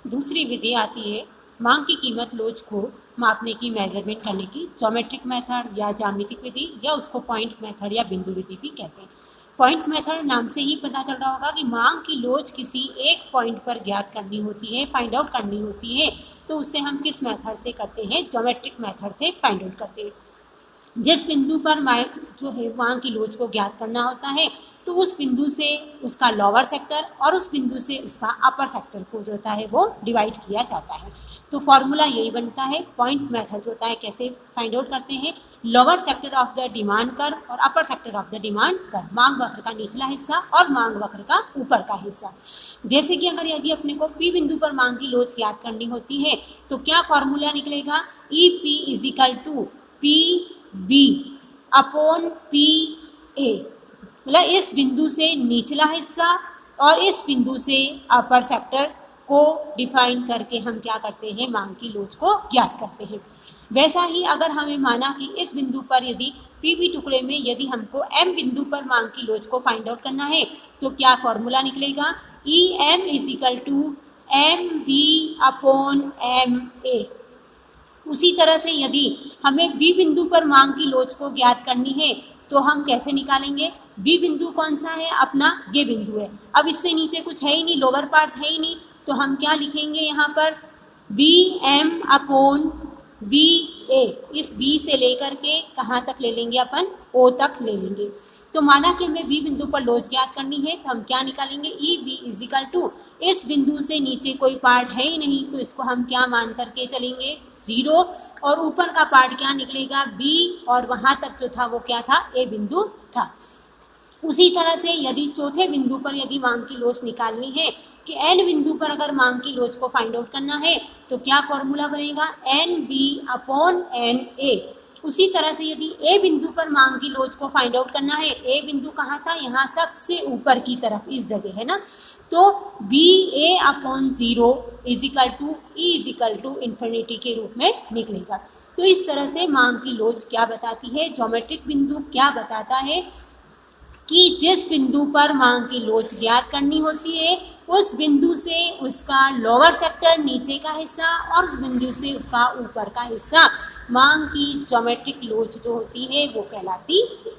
दूसरी विधि आती है मांग की कीमत लोच को मापने की, मेजरमेंट करने की, ज्योमेट्रिक मेथड या ज्यामितिक विधि, या उसको पॉइंट मेथड या बिंदु विधि भी कहते हैं। पॉइंट मेथड नाम से ही पता चल रहा होगा कि मांग की लोच किसी एक पॉइंट पर ज्ञात करनी होती है, फाइंड आउट करनी होती है। तो उससे हम किस मेथड से करते हैं? ज्योमेट्रिक मेथड से फाइंड आउट करते हैं। जिस बिंदु पर जो है मांग की लोच को ज्ञात करना होता है, तो उस बिंदु से उसका लोअर सेक्टर और उस बिंदु से उसका अपर सेक्टर को जो होता है वो डिवाइड किया जाता है। तो फॉर्मूला यही बनता है। पॉइंट मेथड जो होता है कैसे फाइंड आउट करते हैं? Lower sector of the demand curve और upper sector of the demand curve, मांग वक्र का निचला हिस्सा और मांग वक्र का ऊपर का हिस्सा। जैसे कि अगर यदि अपने को पी बिंदु पर मांग की लोच ज्ञात करनी होती है तो क्या फॉर्मूला निकलेगा? E P is equal to P B upon P A, मतलब इस बिंदु से निचला हिस्सा और इस बिंदु से अपर सेक्टर को डिफाइन करके हम क्या करते हैं? मांग की लोच को ज्ञात करते हैं। वैसा ही अगर हमें माना कि इस बिंदु पर यदि पी बी टुकड़े में यदि हमको एम बिंदु पर मांग की लोच को फाइंड आउट करना है तो क्या फॉर्मूला निकलेगा? E M is equal to M B upon M A. उसी तरह से यदि हमें बी बिंदु पर मांग की लोच को ज्ञात करनी है तो हम कैसे निकालेंगे? बी बिंदु कौन सा है? अपना ये बिंदु है। अब इससे नीचे कुछ है ही नहीं, लोअर पार्ट है ही नहीं, तो हम क्या लिखेंगे यहाँ पर? बी एम अपॉन बी ए। इस बी से लेकर के कहाँ तक ले लेंगे अपन? ओ तक ले लेंगे। तो माना कि हमें बी बिंदु पर लोच ज्ञात करनी है तो हम क्या निकालेंगे? E B is equal to, इस बिंदु से नीचे कोई पार्ट है ही नहीं तो इसको हम क्या मान करके चलेंगे? 0। और ऊपर का पार्ट क्या निकलेगा? बी, और वहाँ तक जो था वो क्या था? ए बिंदु था। उसी तरह से यदि चौथे बिंदु पर यदि मांग की लोच निकालनी है कि एन बिंदु पर अगर मांग की लोच को फाइंड आउट करना है तो क्या फॉर्मूला बनेगा? N B upon N A. उसी तरह से यदि ए बिंदु पर मांग की लोच को फाइंड आउट करना है, ए बिंदु कहाँ था? यहाँ सबसे ऊपर की तरफ इस जगह है ना, तो B A upon 0 is equal to E is equal to infinity के रूप में निकलेगा। तो इस तरह से मांग की लोच क्या बताती है? ज्योमेट्रिक बिंदु क्या बताता है कि जिस बिंदु पर मांग की लोच ज्ञात करनी होती है उस बिंदु से उसका लोअर सेक्टर नीचे का हिस्सा और उस बिंदु से उसका ऊपर का हिस्सा मांग की ज्योमेट्रिक लोच जो होती है वो कहलाती है।